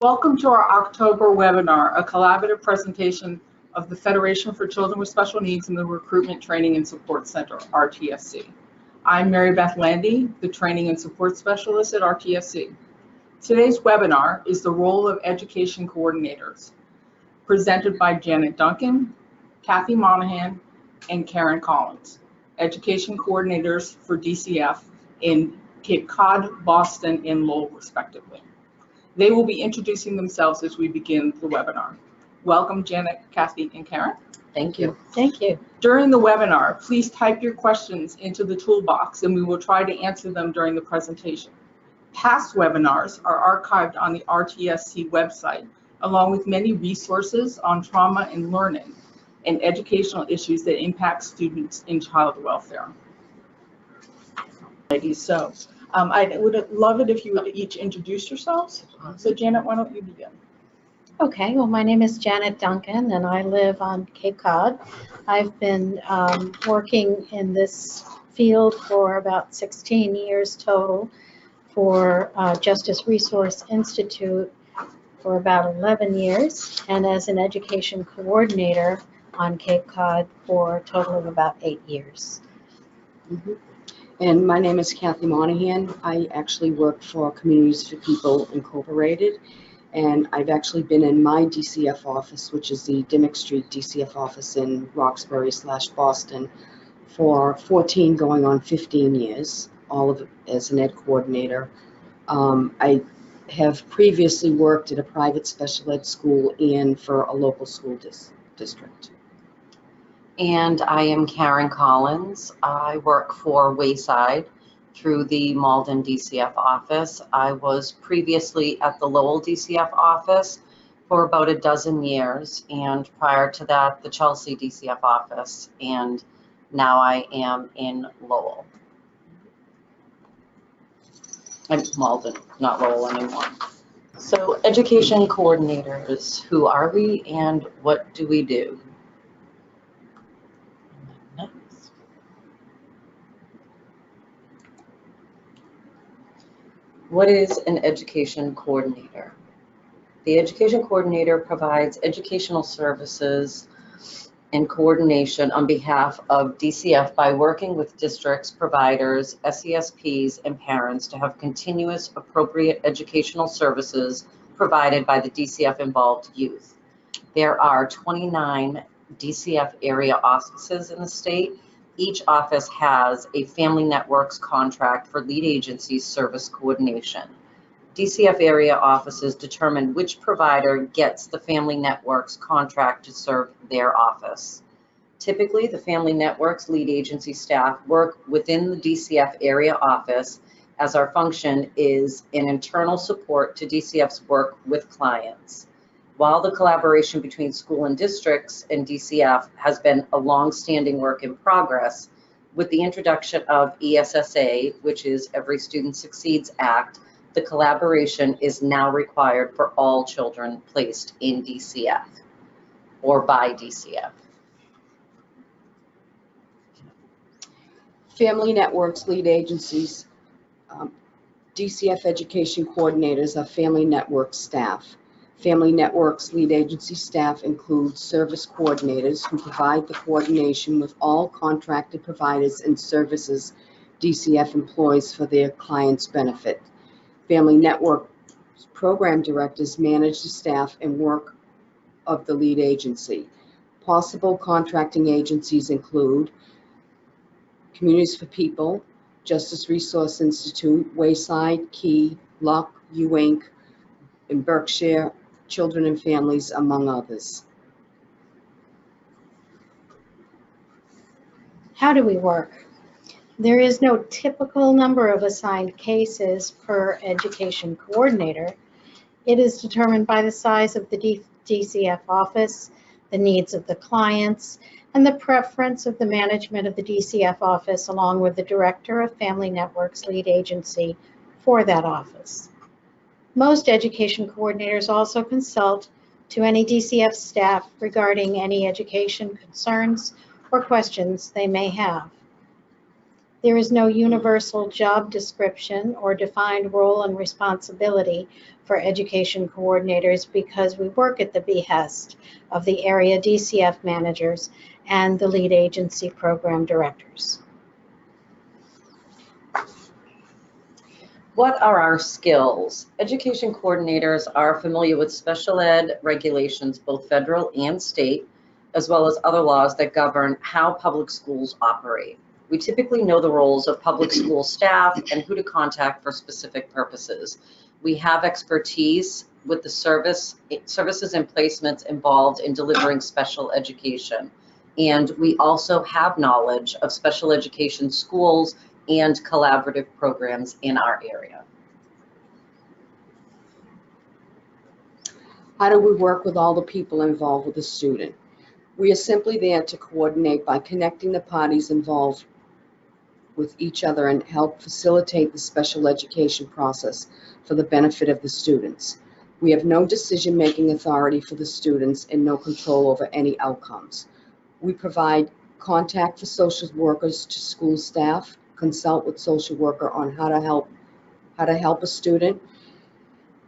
Welcome to our October webinar, a collaborative presentation of the Federation for Children with Special Needs and the Recruitment Training and Support Center, RTSC. I'm Mary Beth Landy, the Training and Support Specialist at RTSC. Today's webinar is the role of education coordinators, presented by Janet Duncan, Kathy Monaghan, and Karen Collins, education coordinators for DCF in Cape Cod, Boston, and Lowell, respectively. They will be introducing themselves as we begin the webinar. Welcome, Janet, Kathy, and Karen. Thank you. Thank you. During the webinar, please type your questions into the toolbox and we will try to answer them during the presentation. Past webinars are archived on the RTSC website, along with many resources on trauma and learning and educational issues that impact students in child welfare. So I would love it if you would each introduce yourselves. So Janet, why don't you begin? Okay, well, my name is Janet Duncan and I live on Cape Cod. I've been working in this field for about 16 years total, for Justice Resource Institute for about 11 years, and as an education coordinator on Cape Cod for a total of about 8 years. And my name is Kathy Monaghan. I actually work for Communities for People Incorporated, and I've actually been in my DCF office, which is the Dimmock Street DCF office in Roxbury/Boston, for 14 going on 15 years, all of it as an ed coordinator. I have previously worked at a private special ed school and for a local school district. And I am Karen Collins. I work for Wayside through the Malden DCF office. I was previously at the Lowell DCF office for about a dozen years, and prior to that, the Chelsea DCF office, and now I am in Lowell. I'm Malden, not Lowell anymore. So education coordinators, who are we and what do we do? What is an education coordinator? The education coordinator provides educational services and coordination on behalf of DCF by working with districts, providers, SESPs, and parents to have continuous appropriate educational services provided by the DCF involved youth. There are 29 DCF area offices in the state. Each office has a Family Networks contract for lead agency service coordination. DCF area offices determine which provider gets the Family Networks contract to serve their office. Typically, the Family Networks lead agency staff work within the DCF area office, as our function is an internal support to DCF's work with clients. While the collaboration between school and districts and DCF has been a long-standing work in progress, with the introduction of ESSA, which is Every Student Succeeds Act, the collaboration is now required for all children placed in DCF or by DCF. Family Networks lead agencies, DCF education coordinators are Family Network staff. Family Networks lead agency staff include service coordinators who provide the coordination with all contracted providers and services DCF employs for their clients' benefit. Family Network program directors manage the staff and work of the lead agency. Possible contracting agencies include Communities for People, Justice Resource Institute, Wayside, Key, Luck, U-Inc., and Berkshire Children and Families, among others. How do we work? There is no typical number of assigned cases per education coordinator. It is determined by the size of the DCF office, the needs of the clients, and the preference of the management of the DCF office, along with the Director of Family Networks lead agency for that office. Most education coordinators also consult to any DCF staff regarding any education concerns or questions they may have. There is no universal job description or defined role and responsibility for education coordinators because we work at the behest of the area DCF managers and the lead agency program directors. What are our skills? Education coordinators are familiar with special ed regulations, both federal and state, as well as other laws that govern how public schools operate. We typically know the roles of public school staff and who to contact for specific purposes. We have expertise with the services and placements involved in delivering special education. And we also have knowledge of special education schools and collaborative programs in our area. How do we work with all the people involved with the student? We are simply there to coordinate by connecting the parties involved with each other and help facilitate the special education process for the benefit of the students. We have no decision-making authority for the students and no control over any outcomes. We provide contact for social workers to school staff, consult with social worker on how to help a student,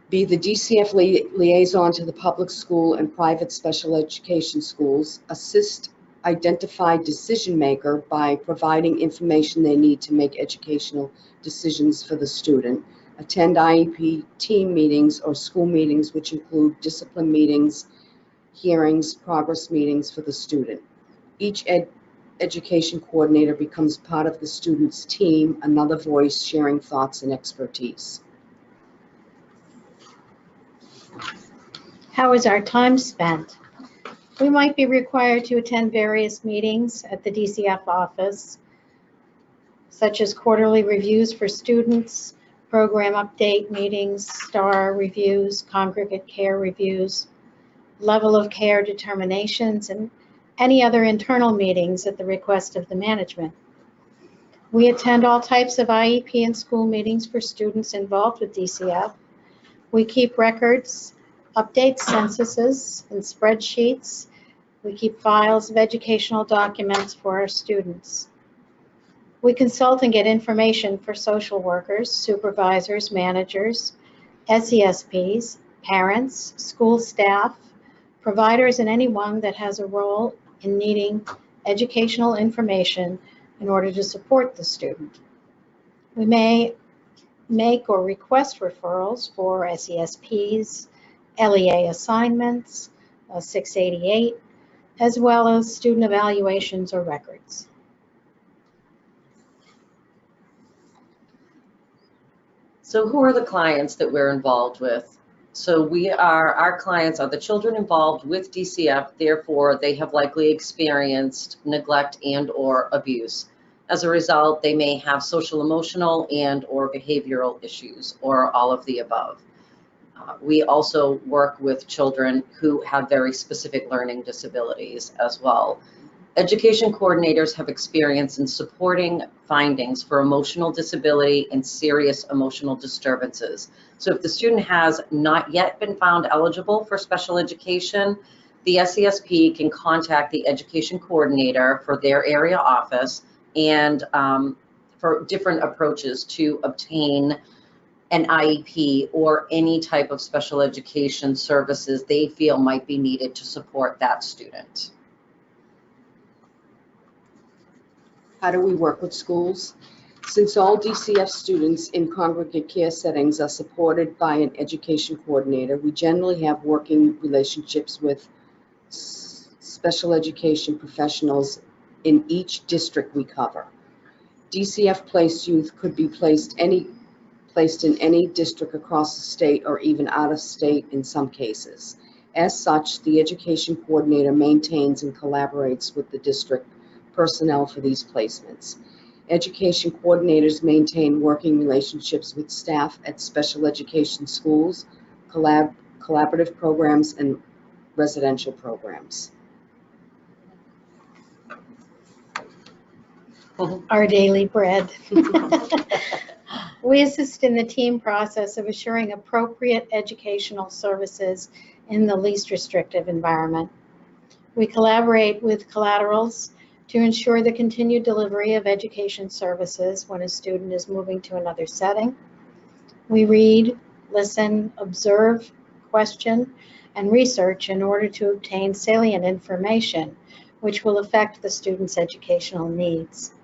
be the DCF liaison to the public school and private special education schools, assist identify decision maker by providing information they need to make educational decisions for the student, attend IEP team meetings or school meetings, which include discipline meetings, hearings, progress meetings for the student. Each education coordinator becomes part of the student's team, another voice sharing thoughts and expertise. How is our time spent? We might be required to attend various meetings at the DCF office, such as quarterly reviews for students, program update meetings, STAR reviews, congregate care reviews, level of care determinations, and any other internal meetings at the request of the management. We attend all types of IEP and school meetings for students involved with DCF. We keep records, update censuses and spreadsheets. We keep files of educational documents for our students. We consult and get information for social workers, supervisors, managers, SESPs, parents, school staff, providers, and anyone that has a role in needing educational information in order to support the student. We may make or request referrals for SESPs, LEA assignments, 688, as well as student evaluations or records. So who are the clients that we're involved with? So our clients are the children involved with DCF, therefore they have likely experienced neglect and or abuse. As a result, they may have social, emotional, and or behavioral issues, or all of the above. We also work with children who have very specific learning disabilities as well. Education coordinators have experience in supporting findings for emotional disability and serious emotional disturbances. So if the student has not yet been found eligible for special education, the SESP can contact the education coordinator for their area office and for different approaches to obtain an IEP or any type of special education services they feel might be needed to support that student. How do we work with schools? Since all DCF students in congregate care settings are supported by an education coordinator, we generally have working relationships with special education professionals in each district we cover. DCF placed youth could be placed in any district across the state or even out of state in some cases. As such, the education coordinator maintains and collaborates with the district personnel for these placements. Education coordinators maintain working relationships with staff at special education schools, collaborative programs, and residential programs. Our daily bread. We assist in the team process of assuring appropriate educational services in the least restrictive environment. We collaborate with collaterals to ensure the continued delivery of education services when a student is moving to another setting. We read, listen, observe, question, and research in order to obtain salient information which will affect the student's educational needs.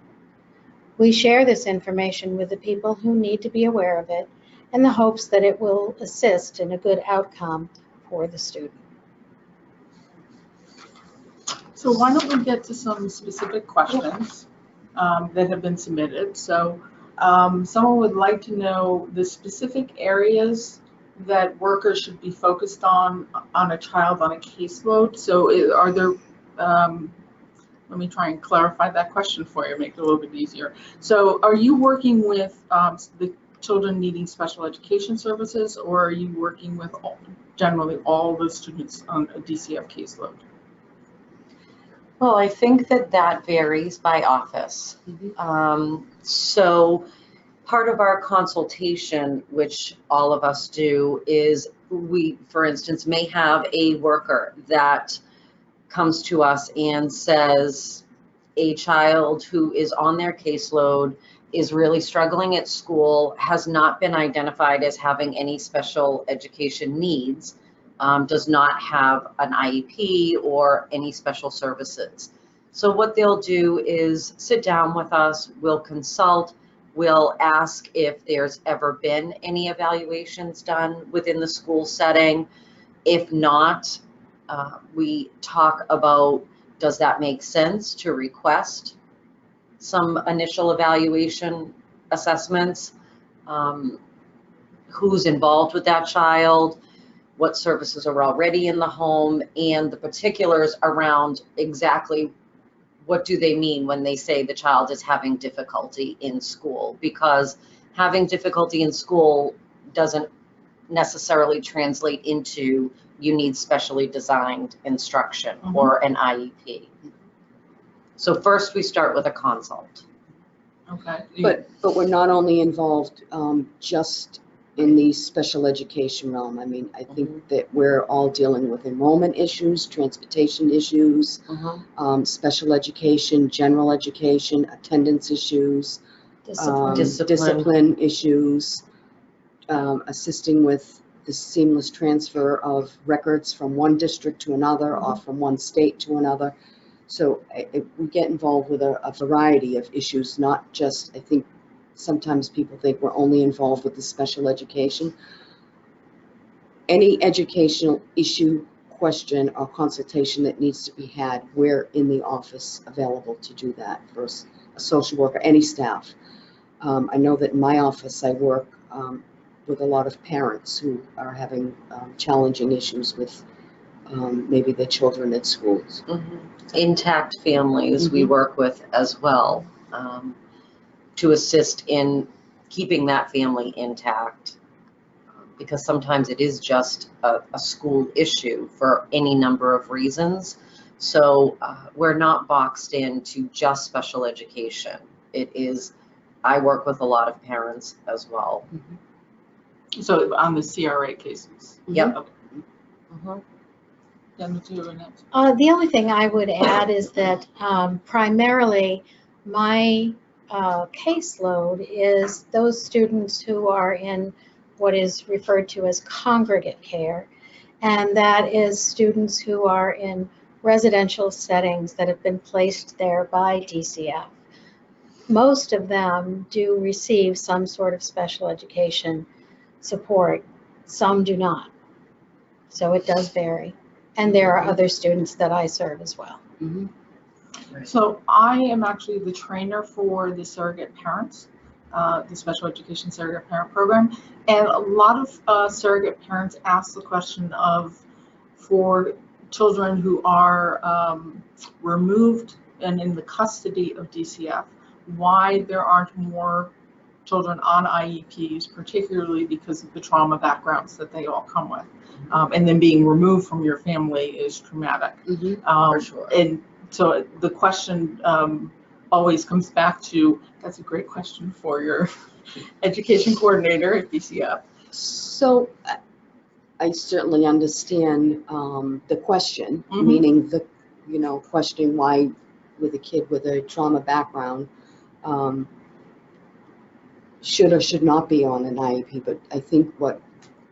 We share this information with the people who need to be aware of it in the hopes that it will assist in a good outcome for the student. So why don't we get to some specific questions that have been submitted. So someone would like to know the specific areas that workers should be focused on a child on a caseload. So are there, let me try and clarify that question for you, make it a little bit easier. So are you working with the children needing special education services, or are you working with generally all the students on a DCF caseload? Well, I think that varies by office. So part of our consultation, which all of us do, is we, for instance, may have a worker that comes to us and says a child who is on their caseload is really struggling at school, has not been identified as having any special education needs, does not have an IEP or any special services. So what they'll do is sit down with us, we'll consult, we'll ask if there's ever been any evaluations done within the school setting. If not, we talk about, does that make sense to request some initial evaluation assessments? Who's involved with that child? What services are already in the home, and the particulars around exactly what do they mean when they say the child is having difficulty in school, because having difficulty in school doesn't necessarily translate into you need specially designed instruction or an IEP. So first we start with a consult. Okay. But we're not only involved just in the special education realm. I mean, I think that we're all dealing with enrollment issues, transportation issues, special education, general education, attendance issues, discipline issues, assisting with the seamless transfer of records from one district to another or from one state to another. So we get involved with a variety of issues, not just, I think, sometimes people think we're only involved with the special education. Any educational issue, question, or consultation that needs to be had, we're in the office available to do that for a social worker, any staff. I know that in my office I work with a lot of parents who are having challenging issues with maybe their children at schools. Intact families we work with as well, to assist in keeping that family intact, because sometimes it is just a school issue for any number of reasons. So we're not boxed into just special education. It is, I work with a lot of parents as well. So on the CRA cases? Yep. Okay. The only thing I would add is that primarily my caseload is those students who are in what is referred to as congregate care, and that is students who are in residential settings that have been placed there by DCF. Most of them do receive some sort of special education support, some do not. So it does vary. And there are other students that I serve as well. So I am actually the trainer for the surrogate parents, the special education surrogate parent program. And a lot of surrogate parents ask the question of, for children who are removed and in the custody of DCF, why there aren't more children on IEPs, particularly because of the trauma backgrounds that they all come with. And then being removed from your family is traumatic. For sure. And so the question always comes back to, that's a great question for your education coordinator at DCF. So I certainly understand the question, meaning the, questioning why with a kid with a trauma background should or should not be on an IEP. But I think what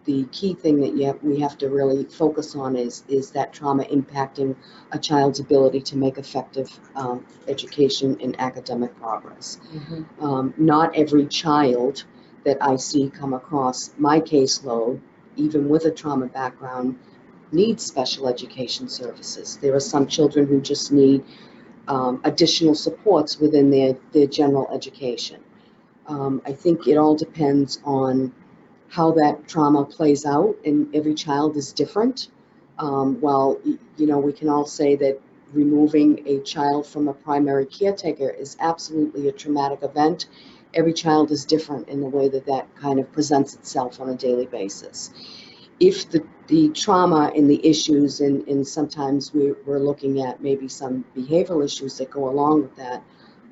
the key thing that we have to really focus on is that trauma impacting a child's ability to make effective education and academic progress. Not every child that I see come across my caseload, even with a trauma background, needs special education services. There are some children who just need additional supports within their general education. I think it all depends on how that trauma plays out, and every child is different. While, you know, we can all say that removing a child from a primary caretaker is absolutely a traumatic event, every child is different in the way that that kind of presents itself on a daily basis. If the trauma and the issues, and sometimes we're looking at maybe some behavioral issues that go along with that,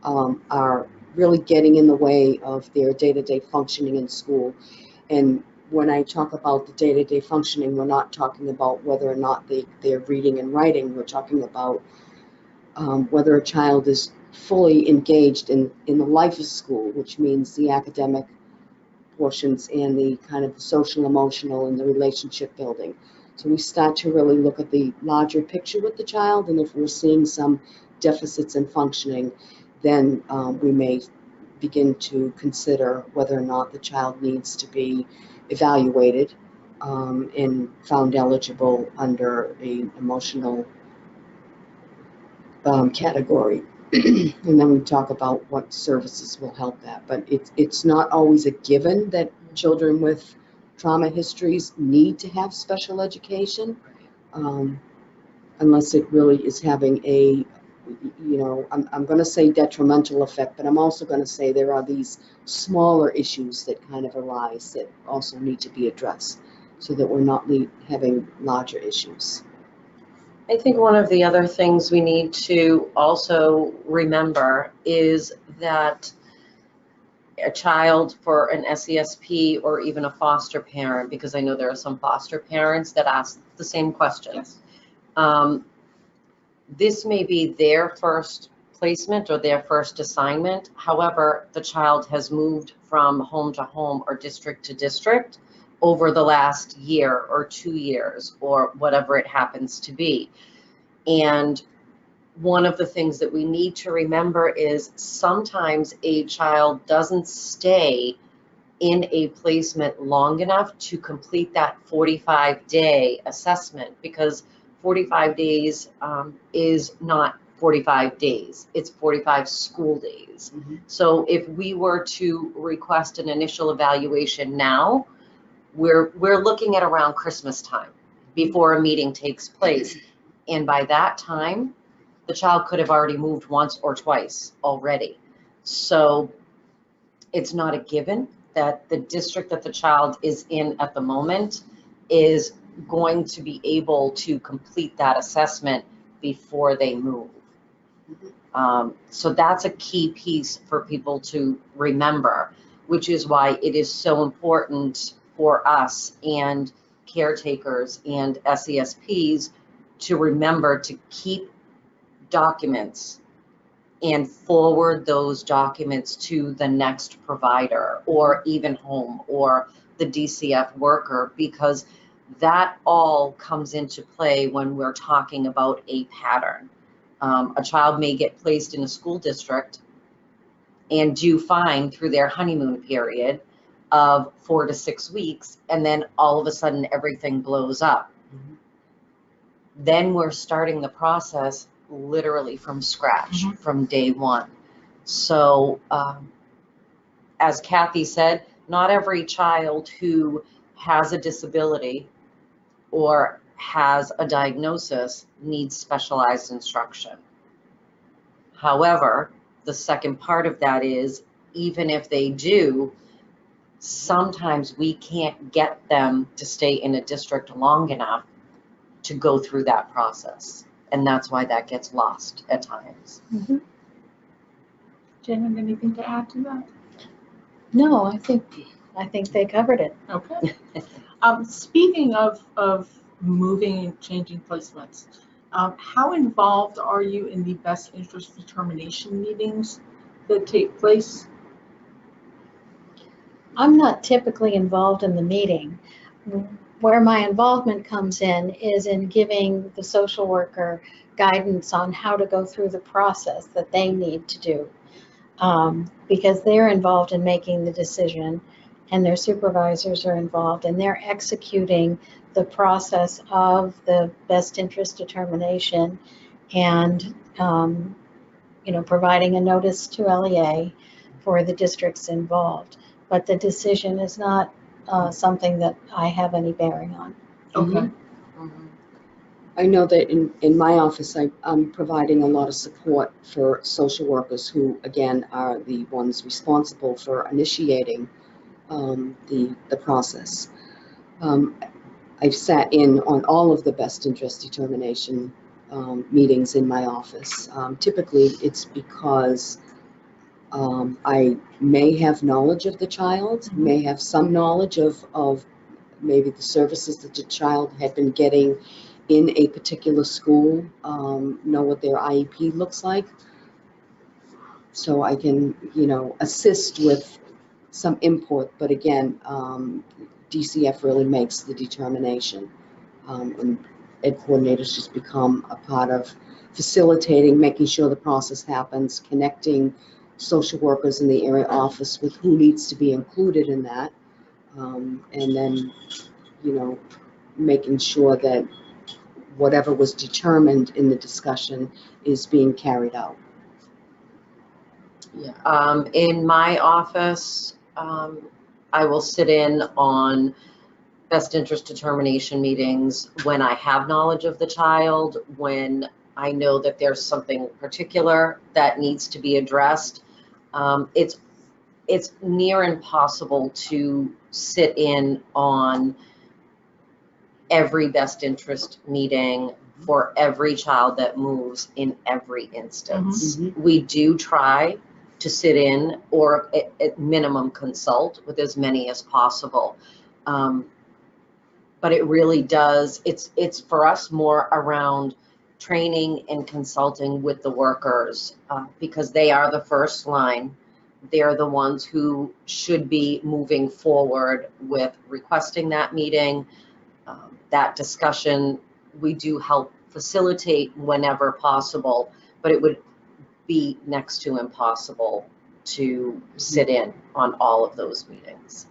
are really getting in the way of their day-to-day functioning in school. And when I talk about the day-to-day functioning, we're not talking about whether or not they're reading and writing. We're talking about whether a child is fully engaged in the life of school, which means the academic portions and the kind of social, emotional, and the relationship building. So we start to really look at the larger picture with the child, and if we're seeing some deficits in functioning, then we may begin to consider whether or not the child needs to be evaluated and found eligible under an emotional category. And then we talk about what services will help that. But it's not always a given that children with trauma histories need to have special education, unless it really is having a, you know, I'm going to say detrimental effect, but I'm also going to say there are these smaller issues that kind of arise that also need to be addressed so that we're not having larger issues. I think one of the other things we need to also remember is that a child for an SESP or even a foster parent, because I know there are some foster parents that ask the same questions. Yes. This may be their first placement or their first assignment. However, the child has moved from home to home or district to district over the last year or 2 years or whatever it happens to be. And one of the things that we need to remember is sometimes a child doesn't stay in a placement long enough to complete that 45-day assessment, because 45 days is not 45 days, it's 45 school days. Mm-hmm. So if we were to request an initial evaluation now, we're looking at around Christmas time before a meeting takes place. And by that time, the child could have already moved once or twice already. So it's not a given that the district that the child is in at the moment is going to be able to complete that assessment before they move. So that's a key piece for people to remember, which is why it is so important for us and caretakers and SESPs to remember to keep documents and forward those documents to the next provider or even home or the DCF worker, because that all comes into play when we're talking about a pattern. A child may get placed in a school district and do fine through their honeymoon period of 4 to 6 weeks, and then all of a sudden everything blows up. Mm-hmm. Then we're starting the process literally from scratch, mm-hmm. from day one. So as Kathy said, not every child who has a disability or has a diagnosis needs specialized instruction. However, the second part of that is, even if they do, sometimes we can't get them to stay in a district long enough to go through that process. And that's why that gets lost at times. Mm-hmm. Jen, anything to add to that? No, I think they covered it. Okay. Speaking of moving and changing placements, How involved are you in the best interest determination meetings that take place? I'm not typically involved in the meeting. Where my involvement comes in is in giving the social worker guidance on how to go through the process that they need to do. Because they're involved in making the decision and their supervisors are involved and they're executing the process of the best interest determination and providing a notice to LEA for the districts involved. But the decision is not something that I have any bearing on. Okay. I know that in my office, I'm providing a lot of support for social workers who, again, are the ones responsible for initiating the process. I've sat in on all of the best interest determination meetings in my office. Typically, it's because I may have knowledge of the child, may have some knowledge of maybe the services that the child had been getting in a particular school, know what their IEP looks like. So I can, assist with some input, but again, DCF really makes the determination. And ed coordinators just become a part of facilitating, making sure the process happens, connecting social workers in the area office with who needs to be included in that, and then, making sure that whatever was determined in the discussion is being carried out. Yeah. In my office, I will sit in on best interest determination meetings when I have knowledge of the child, when I know that there's something particular that needs to be addressed. It's near impossible to sit in on every best interest meeting for every child that moves in every instance. We do try to sit in or at minimum consult with as many as possible. But it really does, it's for us more around training and consulting with the workers because they are the first line. They're the ones who should be moving forward with requesting that meeting, that discussion. We do help facilitate whenever possible, but it would be next to impossible to sit in on all of those meetings.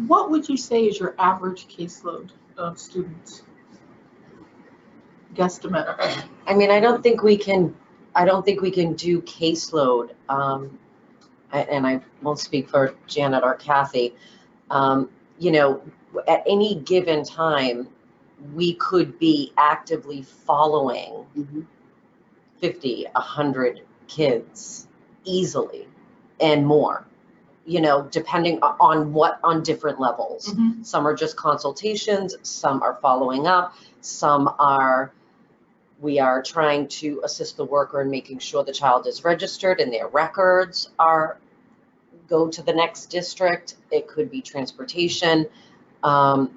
What would you say is your average caseload of students? Guesstimate. I mean, I don't think we can do caseload. And I won't speak for Janet or Kathy. At any given time, we could be actively following 50, 100 kids easily and more, depending on different levels. Some are just consultations, some are following up, we are trying to assist the worker in making sure the child is registered and their records go to the next district. It could be transportation. I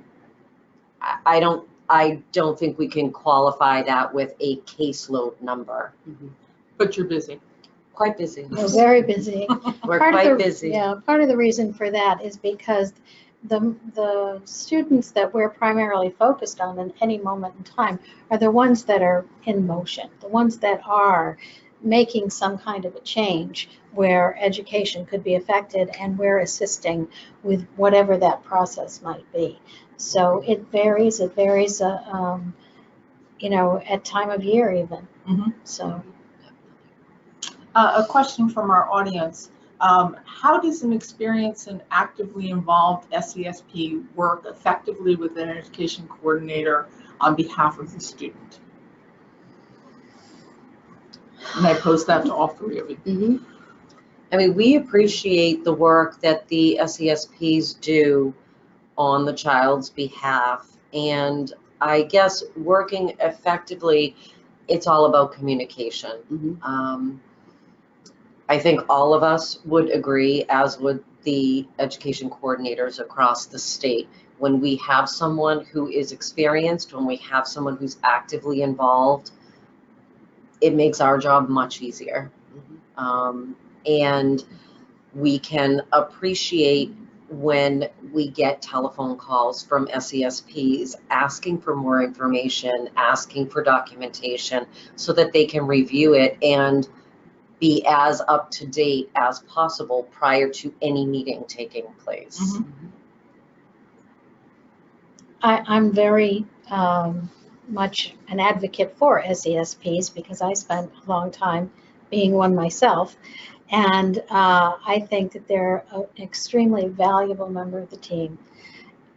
don't think we can qualify that with a caseload number. But you're busy. Quite busy. We're very busy. We're quite busy. Yeah, part of the reason for that is because the students that we're primarily focused on in any moment in time are the ones that are in motion, the ones that are making some kind of a change where education could be affected, and we're assisting with whatever that process might be. So it varies. It varies, at time of year even. So. A question from our audience. How does an experienced and actively involved SESP work effectively with an education coordinator on behalf of the student? And I pose that to all three of you. I mean, we appreciate the work that the SESPs do on the child's behalf. And I guess working effectively, it's all about communication. I think all of us would agree, as would the education coordinators across the state. when we have someone who is experienced, when we have someone who's actively involved, it makes our job much easier. And we can appreciate when we get telephone calls from SESPs asking for more information, asking for documentation so that they can review it and be as up to date as possible prior to any meeting taking place. I'm very much an advocate for SESPs because I spent a long time being one myself. And I think that they're an extremely valuable member of the team.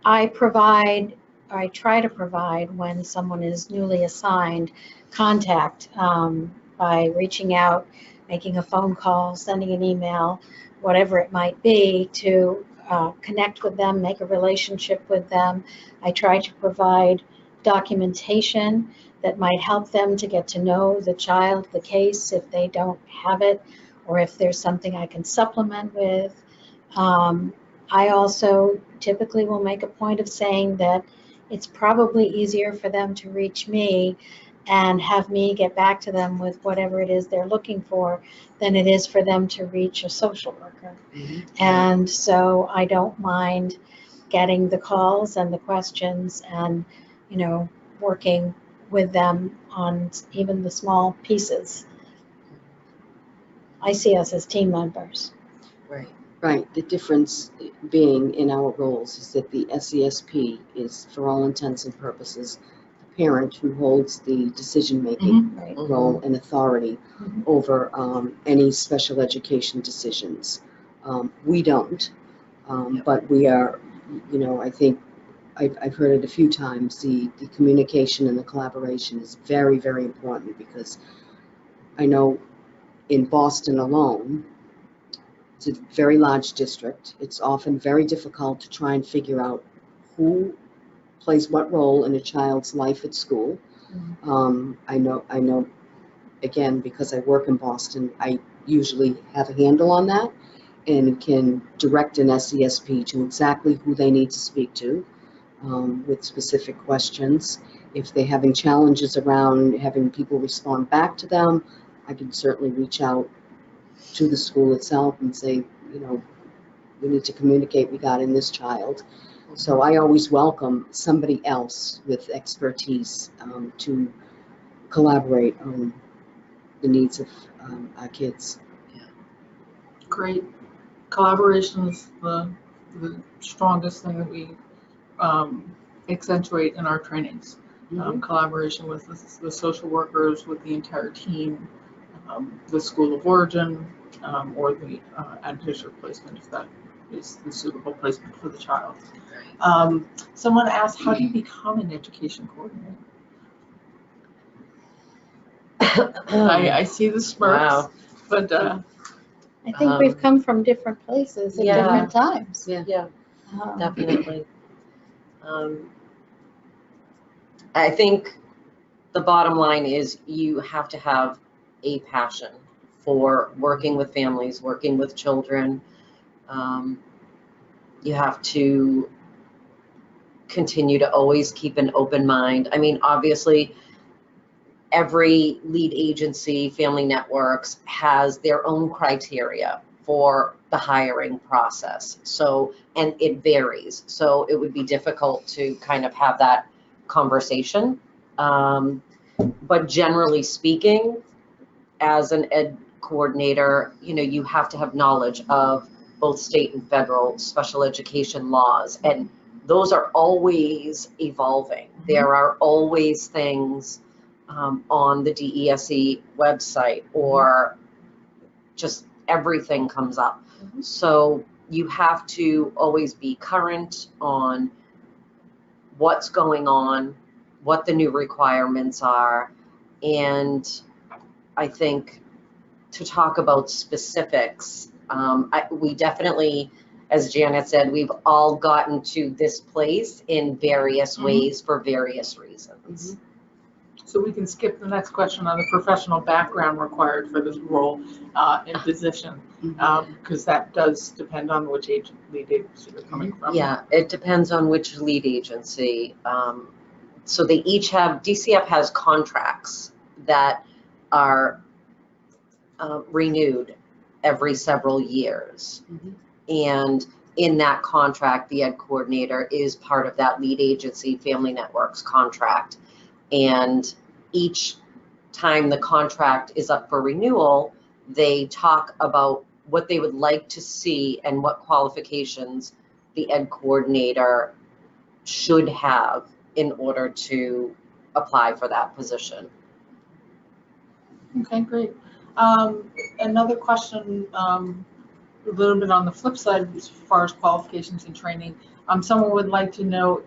I try to provide when someone is newly assigned contact by reaching out, making a phone call, sending an email, whatever it might be, to connect with them, make a relationship with them. I try to provide documentation that might help them to get to know the child, the case, if they don't have it, or if there's something I can supplement with. I also typically will make a point of saying that it's probably easier for them to reach me and have me get back to them with whatever it is they're looking for than it is for them to reach a social worker. And so I don't mind getting the calls and the questions and, you know, working with them on even the small pieces. I see us as team members. Right. The difference being in our roles is that the SESP is, for all intents and purposes, the parent who holds the decision-making Right. role and authority over any special education decisions. We don't, but we are, you know, I think I've heard it a few times, the communication and the collaboration is very, very important, because I know in Boston alone, it's a very large district. It's often very difficult to try and figure out who plays what role in a child's life at school. I know, again, because I work in Boston, I usually have a handle on that and can direct an SESP to exactly who they need to speak to with specific questions. If they're having challenges around having people respond back to them, I can certainly reach out to the school itself and say, you know, we need to communicate regarding this child. So I always welcome somebody else with expertise to collaborate on the needs of our kids. Great. Collaboration is the strongest thing that we accentuate in our trainings. Collaboration with the social workers, with the entire team, the school of origin, or the admission placement, if that is the suitable placement for the child. Someone asked, how do you become an education coordinator? I see the smirks, but I think we've come from different places at different times. Definitely. I think the bottom line is you have to have a passion for working with families, working with children. You have to continue to always keep an open mind. I mean, obviously, every lead agency, Family Networks, has their own criteria for the hiring process. So, and it varies. So it would be difficult to kind of have that conversation. But generally speaking, as an ed coordinator, you know, you have to have knowledge of both state and federal special education laws, and those are always evolving. There are always things on the DESE website, or just everything comes up. So you have to always be current on what's going on, what the new requirements are, and I think to talk about specifics, we definitely, as Janet said, we've all gotten to this place in various ways for various reasons. So we can skip the next question on the professional background required for this role and position, because that does depend on which lead agency they're coming from. Yeah, it depends on which lead agency. So they each have, DCF has contracts that are renewed every several years. And in that contract, the ed coordinator is part of that lead agency Family Networks contract. And each time the contract is up for renewal, they talk about what they would like to see and what qualifications the ed coordinator should have in order to apply for that position. Okay, great. Another question, a little bit on the flip side as far as qualifications and training. Someone would like to know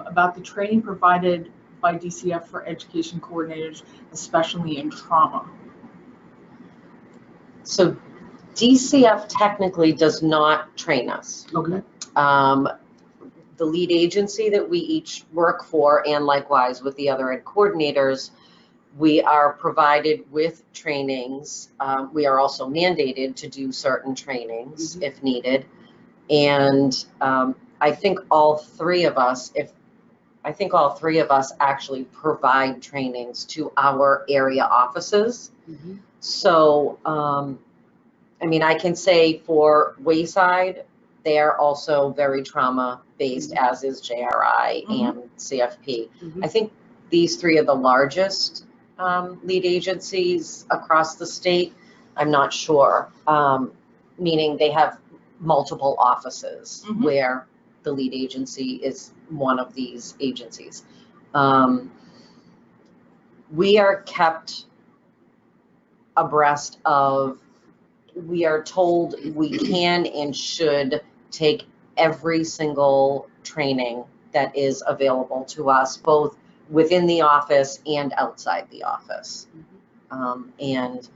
about the training provided by DCF for education coordinators, especially in trauma. So DCF technically does not train us. Okay. The lead agency that we each work for, and likewise with the other ed coordinators, we are provided with trainings. We are also mandated to do certain trainings if needed. And I think all three of us actually provide trainings to our area offices. So, I mean, I can say for Wayside, they are also very trauma-based, as is JRI and CFP. I think these three are the largest lead agencies across the state. I'm not sure, meaning they have multiple offices where the lead agency is one of these agencies. We are kept abreast of, we are told we can and should take every single training that is available to us, both within the office and outside the office. And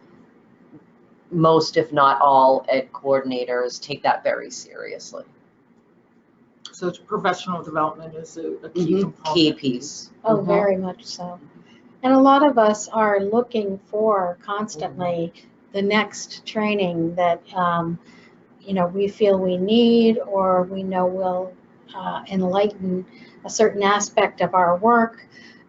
most, if not all, ed coordinators take that very seriously. So professional development is a key component. Key piece. Oh, very much so. And a lot of us are looking for constantly the next training that, we feel we need, or we know will enlighten a certain aspect of our work,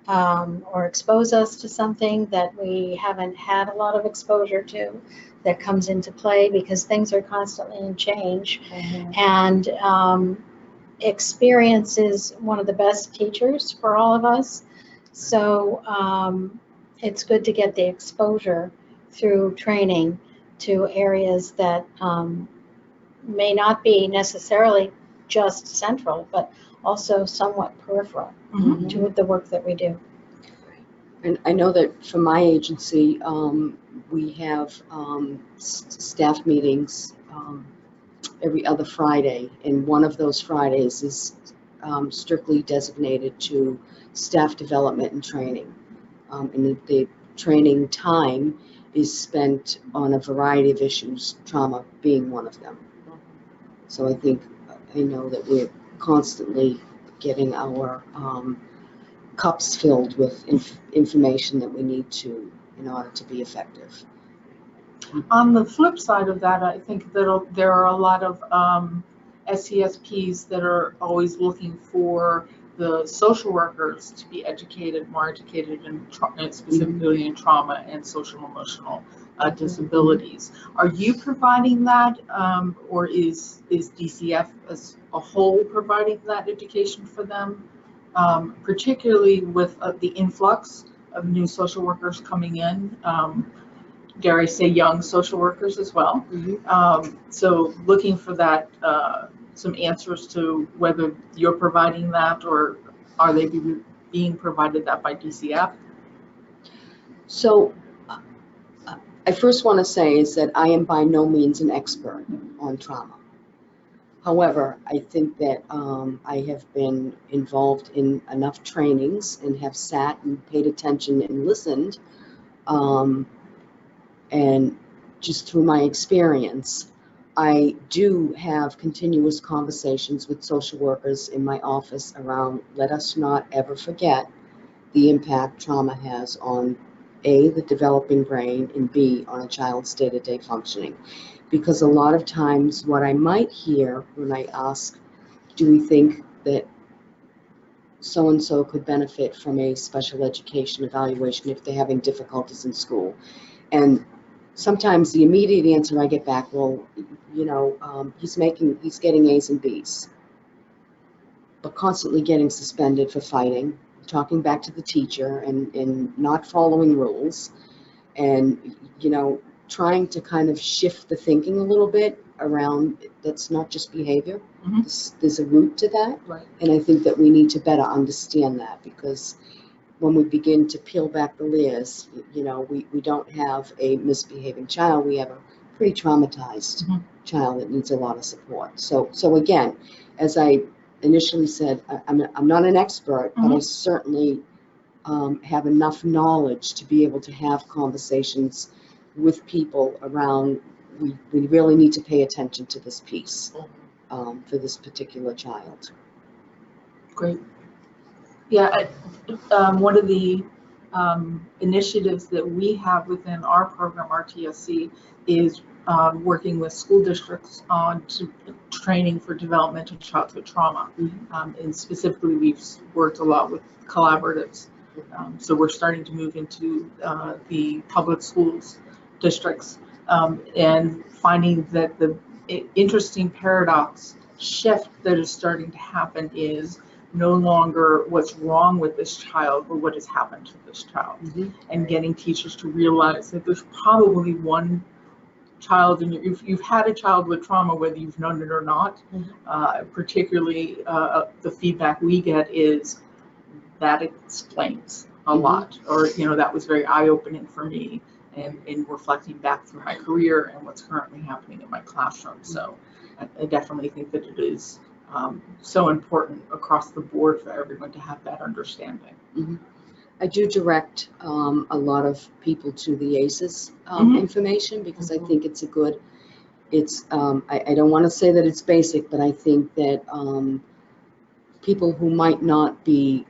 or expose us to something that we haven't had a lot of exposure to, that comes into play because things are constantly in change. And experience is one of the best teachers for all of us. So it's good to get the exposure through training to areas that may not be necessarily just central, but also somewhat peripheral to the work that we do. And I know that for my agency, we have staff meetings every other Friday, and one of those Fridays is strictly designated to staff development and training. And the training time is spent on a variety of issues, trauma being one of them. So I know that we're constantly getting our cups filled with information that we need to in order to be effective. On the flip side of that, I think that there are a lot of SCSPs that are always looking for the social workers to be more educated in specifically in trauma and social emotional disabilities. Are you providing that, or is DCF as a whole providing that education for them, particularly with the influx of new social workers coming in? Dare I say young social workers as well. So looking for that, some answers to whether you're providing that, or are they being provided that by DCF? So I first want to say is that I am by no means an expert on trauma. However, I think that I have been involved in enough trainings and have sat and paid attention and listened, and just through my experience, I do have continuous conversations with social workers in my office around, let us not ever forget the impact trauma has on A, the developing brain, and B, on a child's day-to-day functioning. Because a lot of times what I might hear when I ask, do we think that so-and-so could benefit from a special education evaluation if they're having difficulties in school? And sometimes the immediate answer I get back, well, you know, he's getting A's and B's, but constantly getting suspended for fighting, talking back to the teacher and not following rules, and, you know, trying to kind of shift the thinking a little bit around that's not just behavior. There's a root to that. Right. And I think that we need to better understand that, because when we begin to peel back the layers, you know, we don't have a misbehaving child, we have a pretty traumatized child that needs a lot of support. So again, as I initially said, I'm not an expert, but I certainly have enough knowledge to be able to have conversations with people around, we really need to pay attention to this piece for this particular child. Great. Yeah, one of the initiatives that we have within our program, RTSC, is working with school districts on training for developmental childhood trauma. And specifically, we've worked a lot with collaboratives. So we're starting to move into the public schools districts and finding that the interesting paradox shift that is starting to happen is no longer what's wrong with this child, but what has happened to this child. And getting teachers to realize that there's probably one child, and you've had a child with trauma, whether you've known it or not. Particularly, the feedback we get is that explains a lot, or, you know, that was very eye-opening for me, and in reflecting back through my career and what's currently happening in my classroom. So I definitely think that it is so important across the board for everyone to have that understanding. I do direct a lot of people to the ACEs information, because I think it's a good, I don't want to say that it's basic, but I think that people who might not be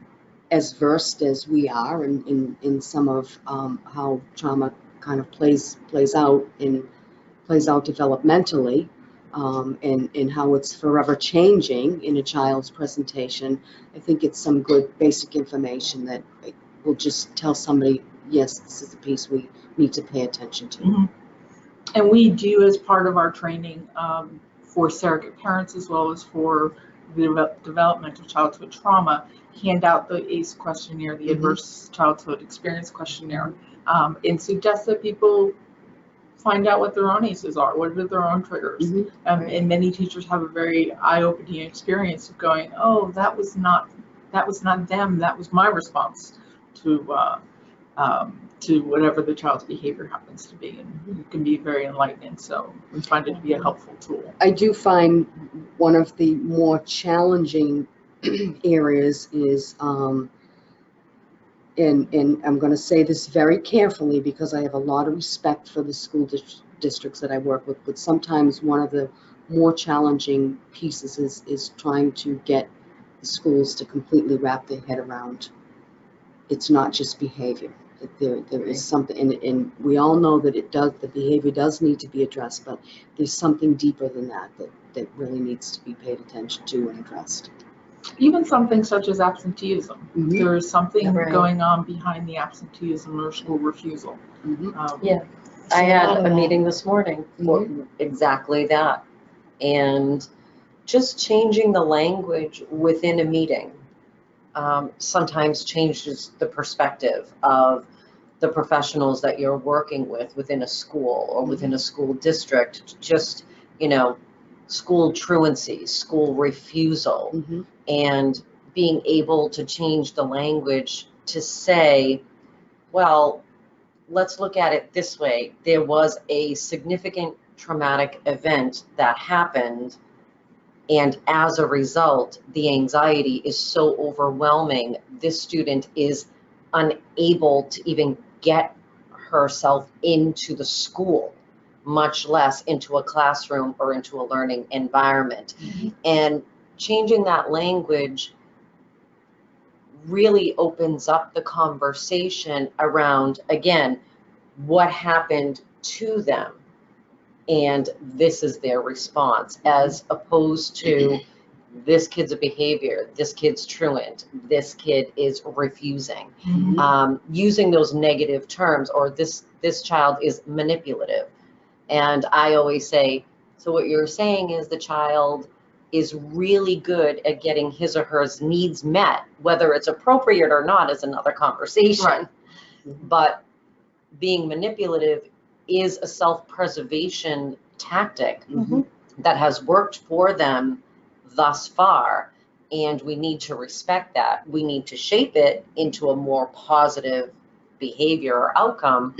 as versed as we are in some of how trauma kind of plays out developmentally, and how it's forever changing in a child's presentation. I think it's some good basic information that will just tell somebody, yes, this is a piece we need to pay attention to. And we do, as part of our training for surrogate parents as well as for the developmental childhood trauma, hand out the ACE questionnaire, the Adverse Childhood Experience Questionnaire, and suggest that people find out what their own ACEs are, what are their own triggers. And many teachers have a very eye-opening experience of going, oh, that was not them, that was my response to whatever the child's behavior happens to be, and it can be very enlightening. So we find it to be a helpful tool. I do find one of the more challenging areas is, and I'm going to say this very carefully because I have a lot of respect for the school districts that I work with, but sometimes one of the more challenging pieces is trying to get the schools to completely wrap their head around it's not just behavior. That there is something, and we all know that the behavior does need to be addressed, but there's something deeper than that really needs to be paid attention to and addressed. Even something such as absenteeism. There is something going on behind the absenteeism or school refusal. I had a meeting this morning for exactly that, and just changing the language within a meeting sometimes changes the perspective of the professionals that you're working with within a school or within a school district. Just, school truancy, school refusal, and being able to change the language to say, well, let's look at it this way. There was a significant traumatic event that happened, and as a result, the anxiety is so overwhelming, this student is unable to even get herself into the school, much less into a classroom or into a learning environment. And changing that language really opens up the conversation around, again, what happened to them, and this is their response, as opposed to this kid's a behavior, this kid's truant, this kid is refusing. Using those negative terms, or this child is manipulative. And I always say, so what you're saying is the child is really good at getting his or her needs met. Whether it's appropriate or not is another conversation. Right. But being manipulative is a self-preservation tactic that has worked for them thus far, and we need to respect that. We need to shape it into a more positive behavior or outcome,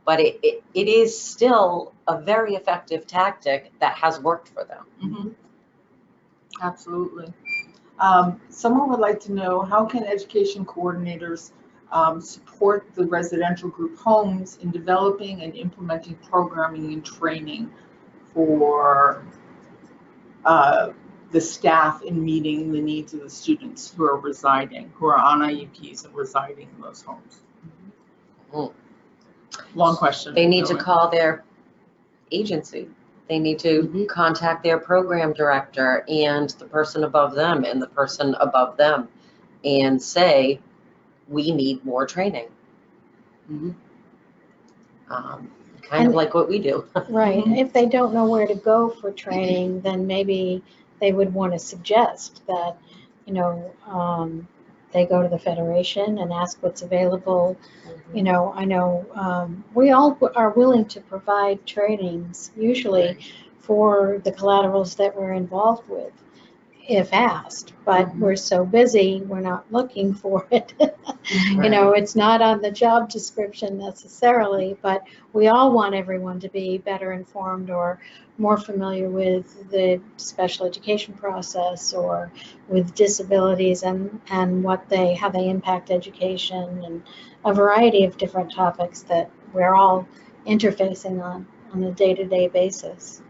but it is still a very effective tactic that has worked for them. Absolutely. Someone would like to know, how can education coordinators support the residential group homes in developing and implementing programming and training for the staff in meeting the needs of the students who are on IEPs and residing in those homes? Long question. They need to call their agency. They need to contact their program director and the person above them and the person above them and say, we need more training. Kind of like what we do. Right. If they don't know where to go for training, then maybe they would want to suggest that, they go to the Federation and ask what's available. I know we all are willing to provide trainings, usually for the collaterals that we're involved with, if asked, but we're so busy, we're not looking for it. It's not on the job description necessarily, but we all want everyone to be better informed or more familiar with the special education process or with disabilities and how they impact education, and a variety of different topics that we're all interfacing on a day-to-day basis.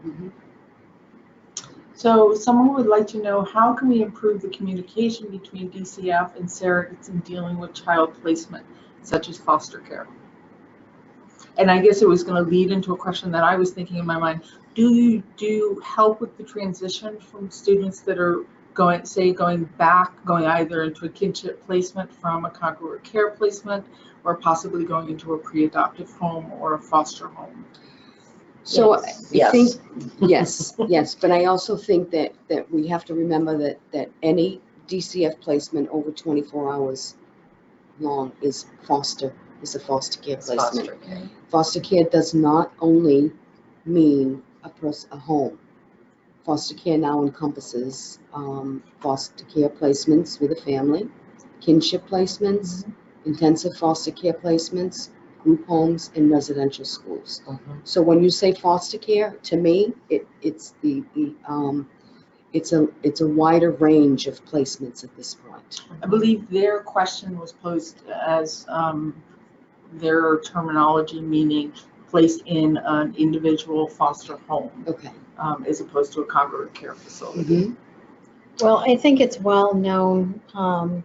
So someone would like to know, how can we improve the communication between DCF and Surrogates in dealing with child placement, such as foster care? And I guess it was going to lead into a question that I was thinking in my mind. Do you do help with the transition from students that are going either into a kinship placement from a congregate care placement, or possibly going into a pre-adoptive home or a foster home? So I think, yes, but I also think that we have to remember that any DCF placement over 24 hours long is a foster care placement. Foster care does not only mean a home. Foster care now encompasses foster care placements with a family, kinship placements, intensive foster care placements, group homes, and residential schools. So when you say foster care, to me, it's a wider range of placements at this point. I believe their question was posed as their terminology meaning placed in an individual foster home, as opposed to a congregate care facility. Well, I think it's well known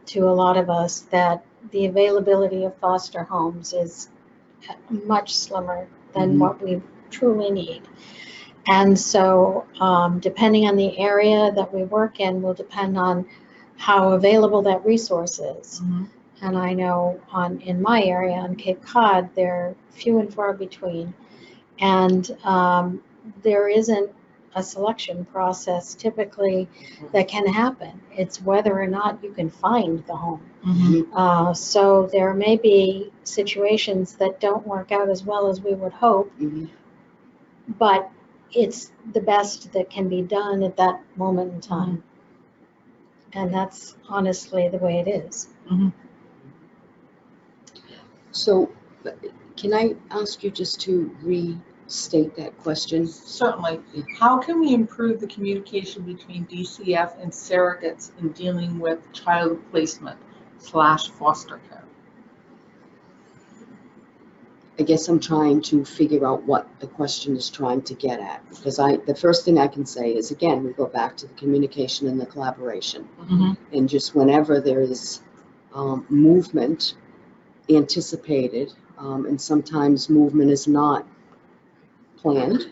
to a lot of us that the availability of foster homes is much slimmer than what we truly need. And so depending on the area that we work in will depend on how available that resource is. And I know in my area on Cape Cod, they're few and far between. And there isn't a selection process typically that can happen. It's whether or not you can find the home. So there may be situations that don't work out as well as we would hope, but it's the best that can be done at that moment in time. And that's honestly the way it is. So can I ask you just to restate that question? Certainly. How can we improve the communication between DCF and Surrogates in dealing with child placement / foster care? I guess I'm trying to figure out what the question is trying to get at, because the first thing I can say is, again, we go back to the communication and the collaboration. And just whenever there is movement anticipated, and sometimes movement is not planned,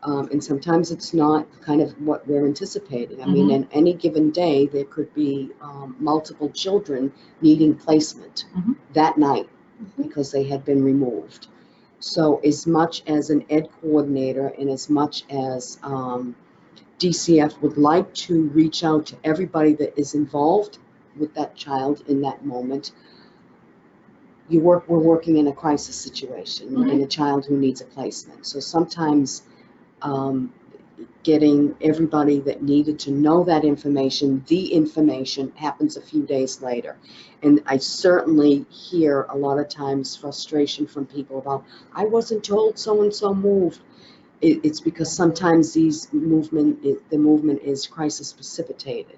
and sometimes it's not kind of what we're anticipating. I mean, in any given day, there could be multiple children needing placement that night because they had been removed. So as much as an ed coordinator and as much as DCF would like to reach out to everybody that is involved with that child in that moment, we're working in a crisis situation, in a child who needs a placement. So sometimes getting everybody that needed to know that information, the information happens a few days later. And I certainly hear a lot of times frustration from people about, I wasn't told so-and-so moved. It's because sometimes the movement is crisis precipitated.